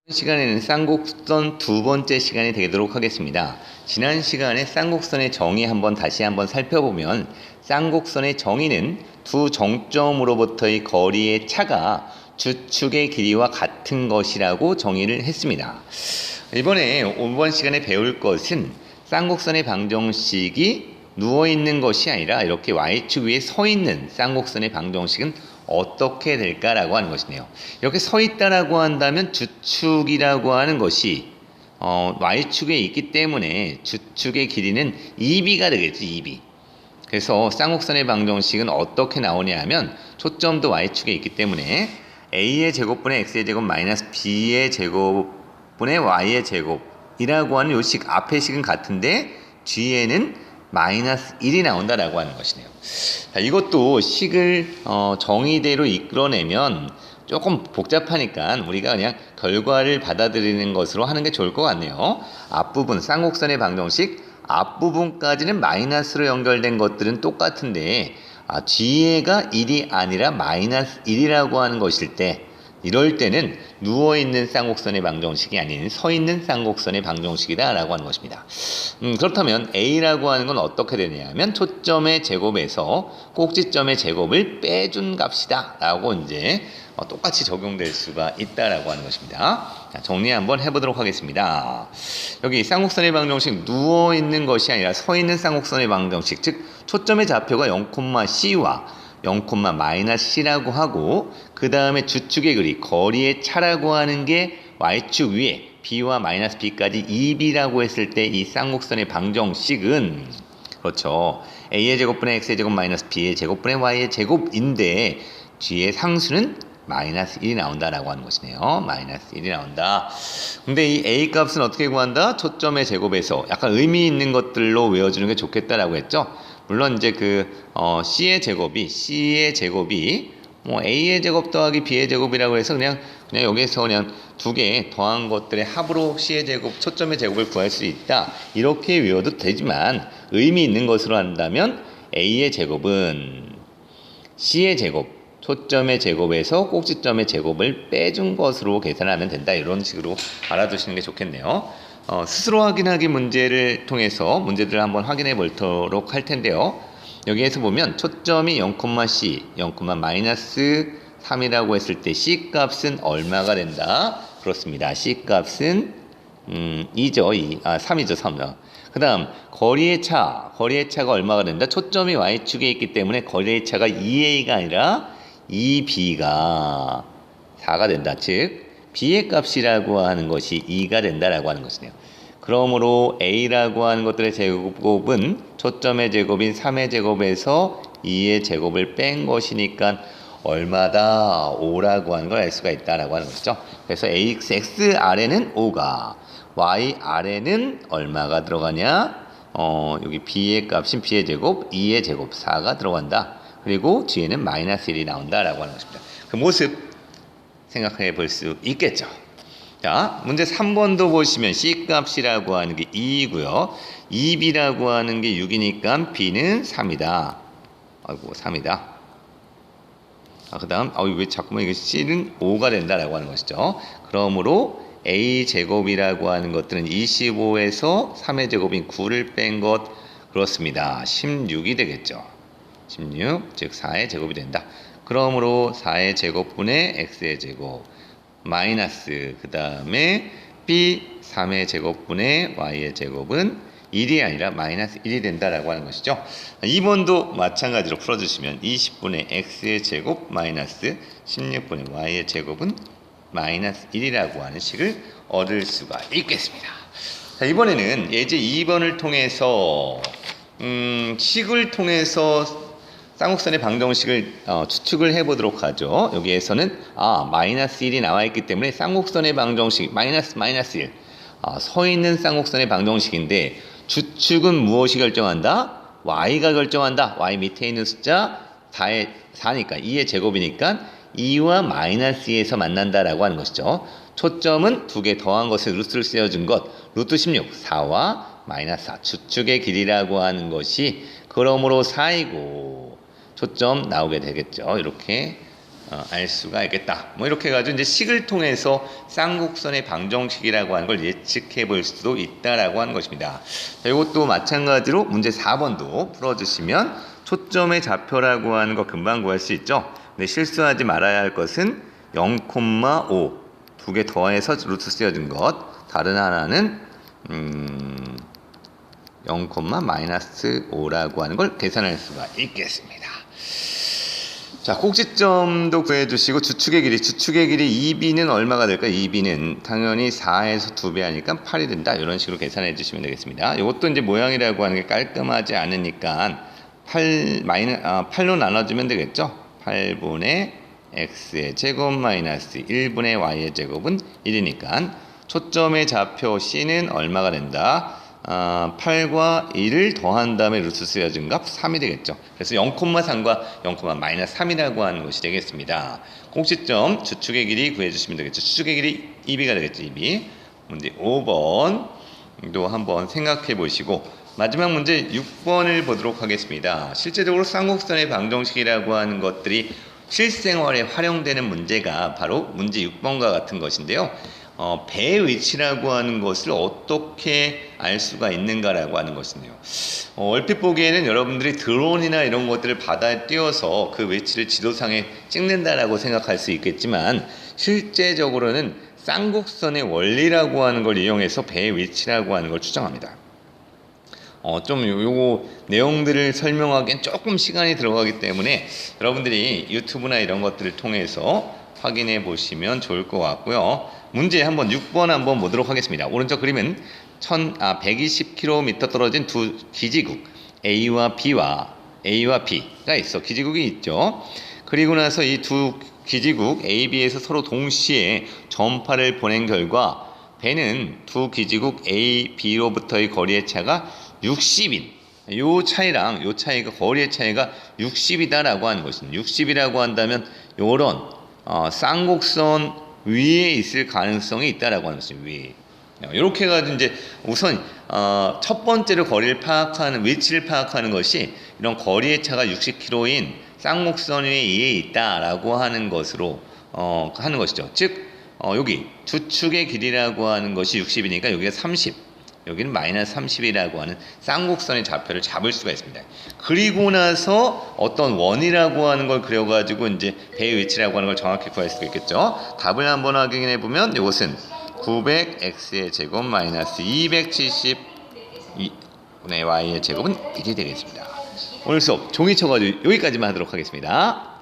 이번 시간에는 쌍곡선 두 번째 시간이 되도록 하겠습니다. 지난 시간에 쌍곡선의 정의 다시 한번 살펴보면 쌍곡선의 정의는 두 정점으로부터의 거리의 차가 주축의 길이와 같은 것이라고 정의를 했습니다. 이번에 5번 시간에 배울 것은 쌍곡선의 방정식이 누워있는 것이 아니라 이렇게 Y축 위에 서 있는 쌍곡선의 방정식은 어떻게 될까라고 하는 것이네요. 이렇게 서 있다라고 한다면 주축이라고 하는 것이 Y축에 있기 때문에 주축의 길이는 2b가 되겠죠. 2b. 그래서 쌍곡선의 방정식은 어떻게 나오냐 하면 초점도 Y축에 있기 때문에 A의 제곱분의 X의 제곱 마이너스 B의 제곱분의 Y의 제곱이라고 하는 요 식, 앞의 식은 같은데 뒤에는 마이너스 1이 나온다라고 하는 것이네요. 자, 이것도 식을 정의대로 이끌어내면 조금 복잡하니까 우리가 그냥 결과를 받아들이는 것으로 하는 게 좋을 것 같네요. 앞부분 쌍곡선의 방정식 앞부분까지는 마이너스로 연결된 것들은 똑같은데 뒤에가 1이 아니라 마이너스 1이라고 하는 것일 때 이럴 때는 누워있는 쌍곡선의 방정식이 아닌 서있는 쌍곡선의 방정식이다 라고 하는 것입니다. 그렇다면 A라고 하는 건 어떻게 되냐면 초점의 제곱에서 꼭지점의 제곱을 빼준 값이다 라고 이제 똑같이 적용될 수가 있다라고 하는 것입니다. 자, 정리 한번 해보도록 하겠습니다. 여기 쌍곡선의 방정식 누워있는 것이 아니라 서있는 쌍곡선의 방정식, 즉 초점의 좌표가 0,C와 0,-C라고 하고 그 다음에 주축의 거리의 차라고 하는 게 Y축 위에 B와 마이너스 B까지 2B라고 했을 때 이 쌍곡선의 방정식은 그렇죠. A의 제곱분의 X의 제곱 마이너스 B의 제곱분의 Y의 제곱인데 뒤에 상수는 마이너스 1이 나온다라고 하는 것이네요. 마이너스 1이 나온다. 근데 이 A 값은 어떻게 구한다? 초점의 제곱에서 약간 의미 있는 것들로 외워주는 게 좋겠다라고 했죠. 물론 이제 C의 제곱이 A의 제곱 더하기 B의 제곱이라고 해서 그냥 여기에서 그냥 두 개 더한 것들의 합으로 C의 제곱, 초점의 제곱을 구할 수 있다. 이렇게 외워도 되지만 의미 있는 것으로 한다면 A의 제곱은 C의 제곱, 초점의 제곱에서 꼭지점의 제곱을 빼준 것으로 계산하면 된다. 이런 식으로 알아두시는 게 좋겠네요. 스스로 확인하기 문제를 통해서 문제들을 한번 확인해 보도록 할 텐데요. 여기에서 보면 초점이 0,C, 0,-3이라고 했을 때 C 값은 얼마가 된다? 그렇습니다. C 값은 2죠. 3이죠. 3. 그 다음 거리의 차가 얼마가 된다? 초점이 Y축에 있기 때문에 거리의 차가 2A가 아니라 2B가 4가 된다. 즉 B의 값이라고 하는 것이 2가 된다라고 하는 것이네요. 그러므로 A라고 하는 것들의 제곱은 초점의 제곱인 3의 제곱에서 2의 제곱을 뺀 것이니까 얼마다? 5라고 하는 걸 알 수가 있다라고 하는 것이죠. 그래서 X 아래는 5가, Y 아래는 얼마가 들어가냐? 여기 B의 값인 B의 제곱, 2의 제곱, 4가 들어간다. 그리고 뒤에는 마이너스 1이 나온다라고 하는 것입니다. 그 모습 생각해 볼 수 있겠죠. 자, 문제 3번도 보시면 C 값이라고 하는 게 2이고요. 2B라고 하는 게 6이니까 B는 3이다. 아이고, 3이다. 그 다음, 왜 자꾸만 이게 C는 5가 된다라고 하는 것이죠. 그러므로 A 제곱이라고 하는 것들은 25에서 3의 제곱인 9를 뺀 것, 그렇습니다. 16이 되겠죠. 16, 즉 4의 제곱이 된다. 그러므로 4의 제곱분의 X의 제곱 마이너스 그 다음에 B 3의 제곱분의 Y의 제곱은 1이 아니라 마이너스 1이 된다라고 하는 것이죠. 2번도 마찬가지로 풀어주시면 20분의 X의 제곱 마이너스 16분의 Y의 제곱은 마이너스 1이라고 하는 식을 얻을 수가 있겠습니다. 자, 이번에는 예제 2번을 통해서 식을 통해서 쌍곡선의 방정식을 추측을 해보도록 하죠. 여기에서는 마이너스 1이 나와 있기 때문에 쌍곡선의 방정식 마이너스 1 서 있는 쌍곡선의 방정식인데 주축은 무엇이 결정한다? Y가 결정한다. Y 밑에 있는 숫자 4니까 2의 제곱이니까 2와 마이너스 2에서 만난다라고 하는 것이죠. 초점은 두 개 더한 것을 루트를 씌워준 것 루트 16 4와 마이너스 4 주축의 길이라고 하는 것이 그러므로 4이고 초점 나오게 되겠죠. 이렇게 알 수가 있겠다. 뭐 이렇게 해가지고 이제 식을 통해서 쌍곡선의 방정식이라고 하는 걸 예측해 볼 수도 있다라고 하는 것입니다. 자, 이것도 마찬가지로 문제 4번도 풀어주시면 초점의 좌표라고 하는 거 금방 구할 수 있죠. 근데 실수하지 말아야 할 것은 0,5 두 개 더해서 루트 쓰여진 것, 다른 하나는 0,-5라고 하는 걸 계산할 수가 있겠습니다. 자, 꼭지점도 구해주시고 주축의 길이 2b는 얼마가 될까? 2b는 당연히 4에서 2배 하니까 8이 된다. 이런 식으로 계산해 주시면 되겠습니다. 이것도 이제 모양이라고 하는 게 깔끔하지 않으니까 8로 나눠주면 되겠죠? 8분의 x의 제곱 마이너스 1분의 y의 제곱은 1이니까 초점의 좌표 c는 얼마가 된다? 8과 1을 더한 다음에 루트 쓰여진 값 3이 되겠죠. 그래서 0,3과 0,-3이라고 하는 것이 되겠습니다. 꼭지점 주축의 길이 구해주시면 되겠죠. 주축의 길이 2b가 되겠죠. 2b. 문제 5번도 한번 생각해 보시고 마지막 문제 6번을 보도록 하겠습니다. 실제적으로 쌍곡선의 방정식이라고 하는 것들이 실생활에 활용되는 문제가 바로 문제 6번과 같은 것인데요. 배의 위치라고 하는 것을 어떻게 알 수가 있는가라고 하는 것이네요. 얼핏 보기에는 여러분들이 드론이나 이런 것들을 바다에 띄워서 그 위치를 지도상에 찍는다라고 생각할 수 있겠지만 실제적으로는 쌍곡선의 원리라고 하는 걸 이용해서 배의 위치라고 하는 걸 추정합니다. 좀 요거 내용들을 설명하기엔 조금 시간이 들어가기 때문에 여러분들이 유튜브나 이런 것들을 통해서 확인해 보시면 좋을 것 같고요. 문제 한번 6번 한번 보도록 하겠습니다. 오른쪽 그림은 120km 떨어진 두 기지국 A와 B가 있어. 기지국이 있죠. 그리고 나서 이 두 기지국 A, B에서 서로 동시에 전파를 보낸 결과 배는 두 기지국 A, B로부터의 거리의 차가 60인 요 차이가 거리의 차이가 60이다라고 하는 것입니다. 60이라고 한다면 요런 쌍곡선 위에 있을 가능성이 있다라고 하는 것입니다. 위에. 이렇게 해가지고 이제 우선 첫 번째로 거리를 파악하는 위치를 파악하는 것이 이런 거리의 차가 60km인 쌍곡선 위에 있다라고 하는 것으로 하는 것이죠. 즉 여기 주축의 길이라고 하는 것이 60이니까 여기가 30. 여기는 마이너스 30이라고 하는 쌍곡선의 좌표를 잡을 수가 있습니다. 그리고 나서 어떤 원이라고 하는 걸 그려가지고 이제 배의 위치라고 하는 걸 정확히 구할 수가 있겠죠. 답을 한번 확인해 보면 이것은 900x의 제곱 마이너스 270분의 y의 제곱은 1이 되겠습니다. 오늘 수업 종이 쳐가지고 여기까지만 하도록 하겠습니다.